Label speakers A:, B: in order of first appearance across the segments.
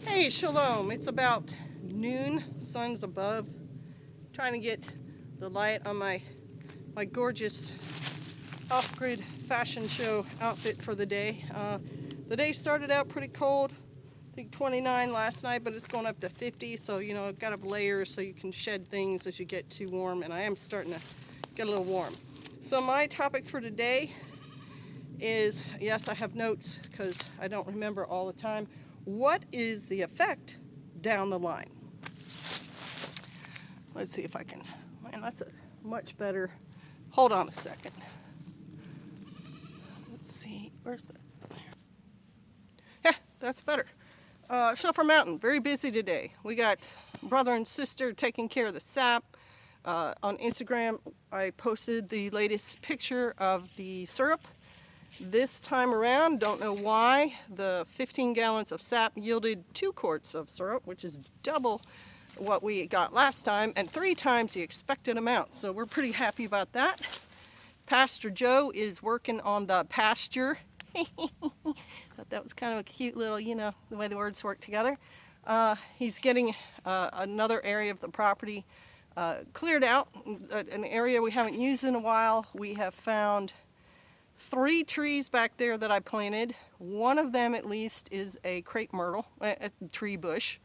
A: Hey, shalom. It's about noon, sun's above. Trying to get the light on my gorgeous off-grid fashion show outfit for the day. The day started out pretty cold. I think 29 last night, but it's going up to 50. So, I've got to layers so you can shed things as you get too warm. And I am starting to get a little warm. So my topic for today is, yes, I have notes because I don't remember all the time. What is the effect down the line? Let's see if I can. Man, that's a much better. Hold on a second. Let's see. Where's the? Yeah, that's better. Sulphur Mountain, very busy today. We got brother and sister taking care of the sap. On Instagram, I posted the latest picture of the syrup. This time around, don't know why, the 15 gallons of sap yielded 2 quarts of syrup, which is double what we got last time and 3 times the expected amount. So we're pretty happy about that. Pastor Joe is working on the pasture. Thought that was kind of a cute little, the way the words work together. He's getting another area of the property cleared out, an area we haven't used in a while. We have found 3 trees back there that I planted. One of them, at least, is a crepe myrtle, a tree bush.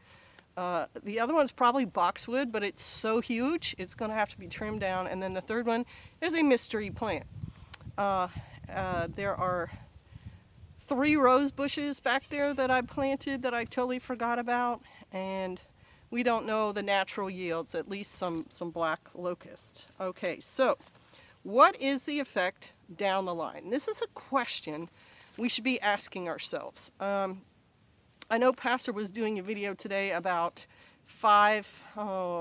A: The other one's probably boxwood, but it's so huge, it's going to have to be trimmed down. And then the third one is a mystery plant. There are 3 rose bushes back there that I planted that I totally forgot about. And we don't know the natural yields, at least some black locust. Okay, so what is the effect down the line? This is a question we should be asking ourselves. I know Pastor was doing a video today about 5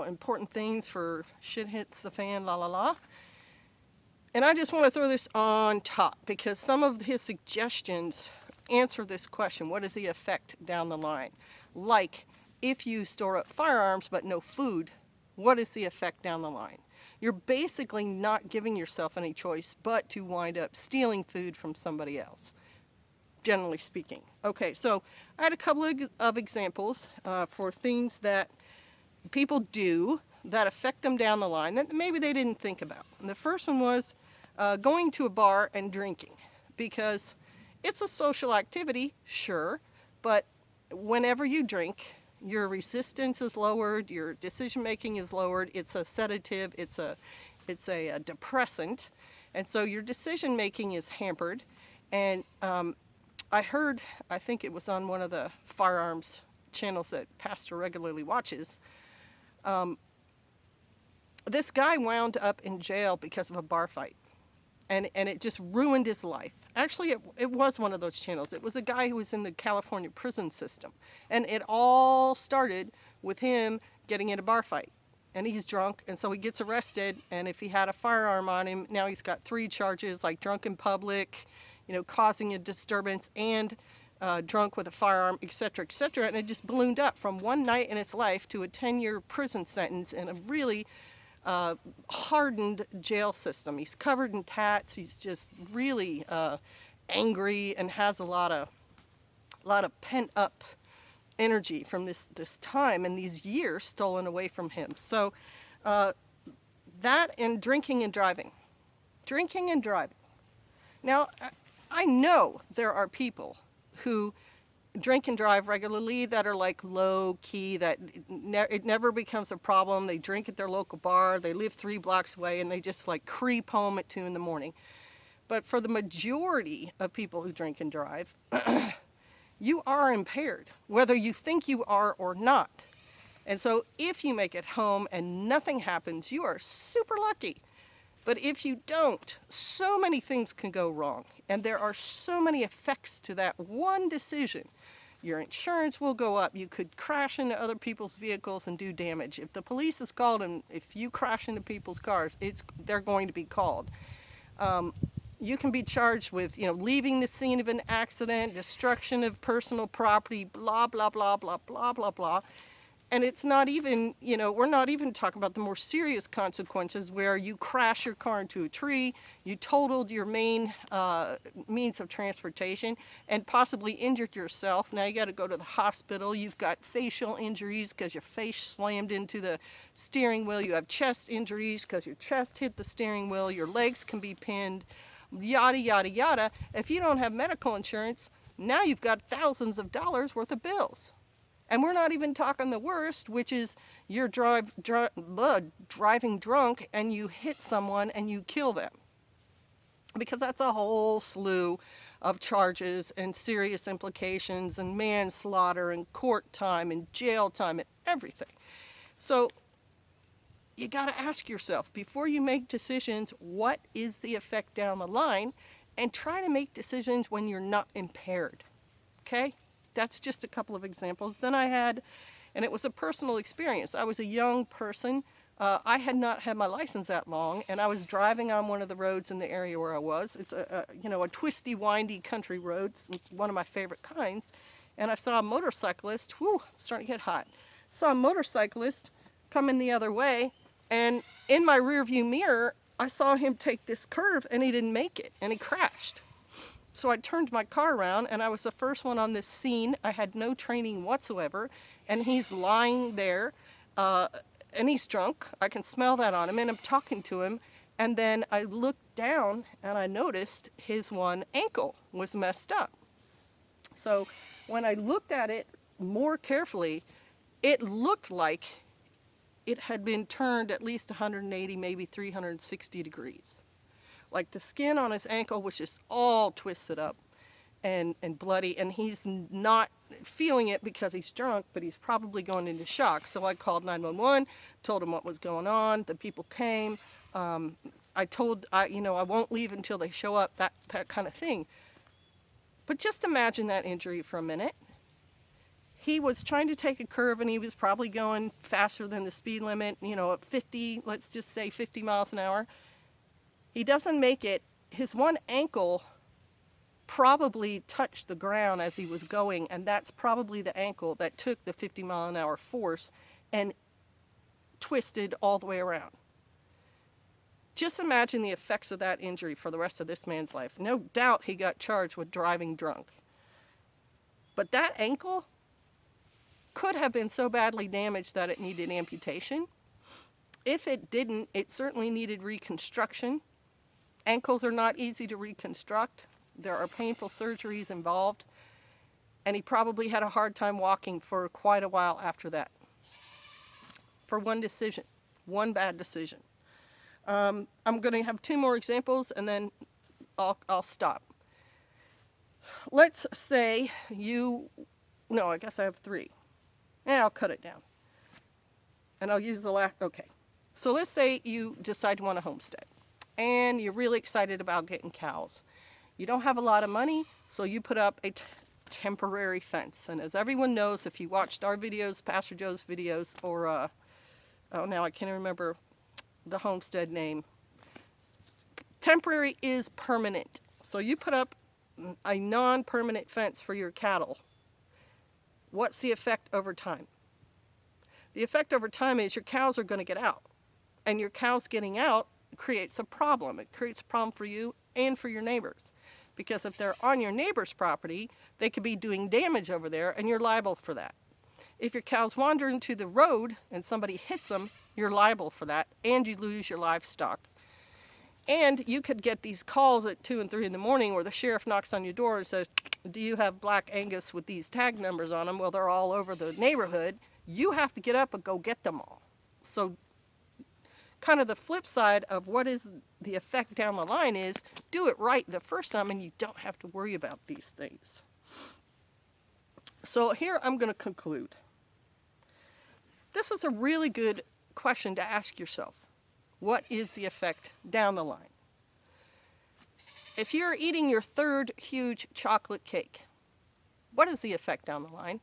A: important things for shit hits the fan, la la la. And I just want to throw this on top because some of his suggestions answer this question. What is the effect down the line? Like, if you store up firearms but no food, what is the effect down the line? You're basically not giving yourself any choice but to wind up stealing food from somebody else, generally speaking. Okay, so I had a couple of examples for things that people do that affect them down the line that maybe they didn't think about. And the first one was going to a bar and drinking, because it's a social activity, sure, but whenever you drink, your resistance is lowered, your decision making is lowered. It's a sedative, it's a depressant, and so your decision making is hampered. And I think it was on one of the firearms channels that Pastor regularly watches, this guy wound up in jail because of a bar fight. And it just ruined his life. Actually, it was one of those channels. It was a guy who was in the California prison system. And it all started with him getting in a bar fight. And he's drunk, and so he gets arrested. And if he had a firearm on him, now he's got 3 charges, like drunk in public, causing a disturbance, and drunk with a firearm, etc., etc. And it just ballooned up from one night in his life to a 10-year prison sentence and a really hardened jail system. He's covered in tats. He's just really angry and has a lot of pent up energy from this time and these years stolen away from him. So that and drinking and driving. Drinking and driving. Now, I know there are people who drink and drive regularly that are like low key, that it never becomes a problem. They drink at their local bar, they live 3 blocks away, and they just like creep home at 2 a.m. But for the majority of people who drink and drive, you are impaired, whether you think you are or not. And so if you make it home and nothing happens, you are super lucky. But if you don't, so many things can go wrong. And there are so many effects to that one decision. Your insurance will go up. You could crash into other people's vehicles and do damage. If the police is called and if you crash into people's cars, they're going to be called. You can be charged with, leaving the scene of an accident, destruction of personal property, blah, blah, blah, blah, blah, blah, blah. And it's not even, we're not even talking about the more serious consequences where you crash your car into a tree, you totaled your main means of transportation, and possibly injured yourself. Now you got to go to the hospital. You've got facial injuries because your face slammed into the steering wheel. You have chest injuries because your chest hit the steering wheel. Your legs can be pinned, yada, yada, yada. If you don't have medical insurance, now you've got thousands of dollars worth of bills. And we're not even talking the worst, which is you're driving drunk and you hit someone and you kill them. Because that's a whole slew of charges and serious implications and manslaughter and court time and jail time and everything. So you got to ask yourself, before you make decisions, what is the effect down the line? And try to make decisions when you're not impaired. Okay? That's just a couple of examples. Then I had, and it was a personal experience. I was a young person. I had not had my license that long, and I was driving on one of the roads in the area where I was. It's a twisty, windy country road, one of my favorite kinds. And I saw a motorcyclist. Starting to get hot. Saw a motorcyclist coming the other way, and in my rearview mirror, I saw him take this curve, and he didn't make it, and he crashed. So I turned my car around, and I was the first one on this scene. I had no training whatsoever, and he's lying there, and he's drunk. I can smell that on him, and I'm talking to him. And then I looked down, and I noticed his one ankle was messed up. So when I looked at it more carefully, it looked like it had been turned at least 180, maybe 360 degrees. Like the skin on his ankle was just all twisted up and bloody, and he's not feeling it because he's drunk, but he's probably going into shock. So I called 911, told him what was going on. The people came. I won't leave until they show up, that kind of thing. But just imagine that injury for a minute. He was trying to take a curve, and he was probably going faster than the speed limit, at 50, let's just say 50 miles an hour. He doesn't make it. His one ankle probably touched the ground as he was going, and that's probably the ankle that took the 50-mile-an-hour force and twisted all the way around. Just imagine the effects of that injury for the rest of this man's life. No doubt he got charged with driving drunk. But that ankle could have been so badly damaged that it needed amputation. If it didn't, it certainly needed reconstruction. Ankles are not easy to reconstruct. There are painful surgeries involved. And he probably had a hard time walking for quite a while after that. For one decision, one bad decision. I'm going to have two more examples, and then I'll stop. Let's say I guess I have three. I'll cut it down. And I'll use the last, okay. So let's say you decide you want to homestead, and you're really excited about getting cows. You don't have a lot of money, so you put up a temporary fence. And as everyone knows, if you watched our videos, Pastor Joe's videos, or, now I can't remember the homestead name. Temporary is permanent. So you put up a non-permanent fence for your cattle. What's the effect over time? The effect over time is your cows are going to get out. And your cows getting out creates a problem. It creates a problem for you and for your neighbors. Because if they're on your neighbor's property, they could be doing damage over there, and you're liable for that. If your cows wander into the road and somebody hits them, you're liable for that, and you lose your livestock. And you could get these calls at 2 and 3 in the morning where the sheriff knocks on your door and says, do you have black Angus with these tag numbers on them? Well, they're all over the neighborhood. You have to get up and go get them all. So kind of the flip side of what is the effect down the line is do it right the first time, and you don't have to worry about these things. So here I'm going to conclude. This is a really good question to ask yourself. What is the effect down the line? If you're eating your third huge chocolate cake, what is the effect down the line?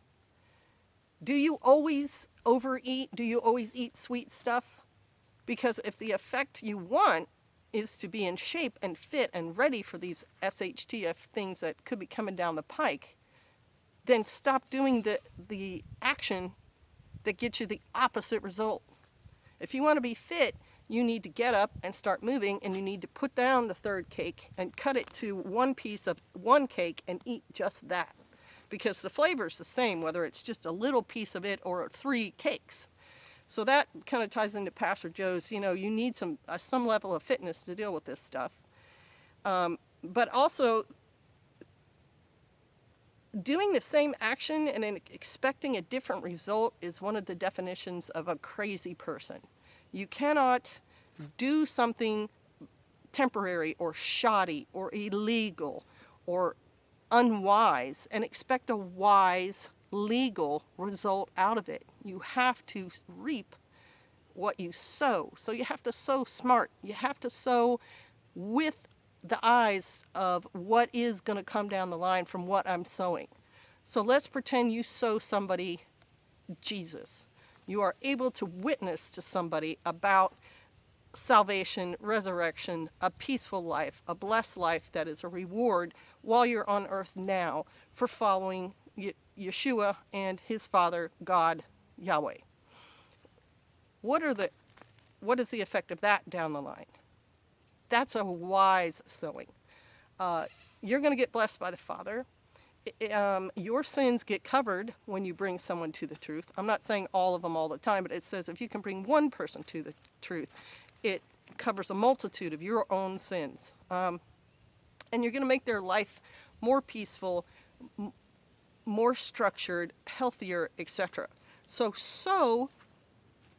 A: Do you always overeat? Do you always eat sweet stuff? Because if the effect you want is to be in shape and fit and ready for these SHTF things that could be coming down the pike, then stop doing the action that get you the opposite result. If you want to be fit, you need to get up and start moving, and you need to put down the third cake and cut it to one piece of one cake and eat just that. Because the flavor's the same, whether it's just a little piece of it or 3 cakes. So that kind of ties into Pastor Joe's, you need some level of fitness to deal with this stuff. But also, doing the same action and expecting a different result is one of the definitions of a crazy person. You cannot do something temporary or shoddy or illegal or unwise and expect a wise, legal result out of it. You have to reap what you sow. So you have to sow smart. You have to sow with the eyes of what is going to come down the line from what I'm sowing. So let's pretend you sow somebody Jesus. You are able to witness to somebody about salvation, resurrection, a peaceful life, a blessed life that is a reward while you're on earth now for following Yeshua and his Father, God, Yahweh. What is the effect of that down the line? That's a wise sowing. You're going to get blessed by the Father. Your sins get covered when you bring someone to the truth. I'm not saying all of them all the time, but it says if you can bring one person to the truth, it covers a multitude of your own sins. And you're going to make their life more peaceful, more structured, healthier, etc. So sow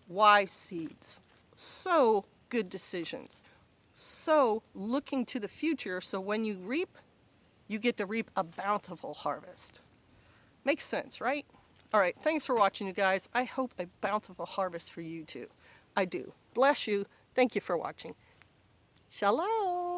A: wise seeds. Sow good decisions. Sow looking to the future so when you reap, you get to reap a bountiful harvest. Makes sense, right? All right, thanks for watching, you guys. I hope a bountiful harvest for you too. I do. Bless you. Thank you for watching. Shalom.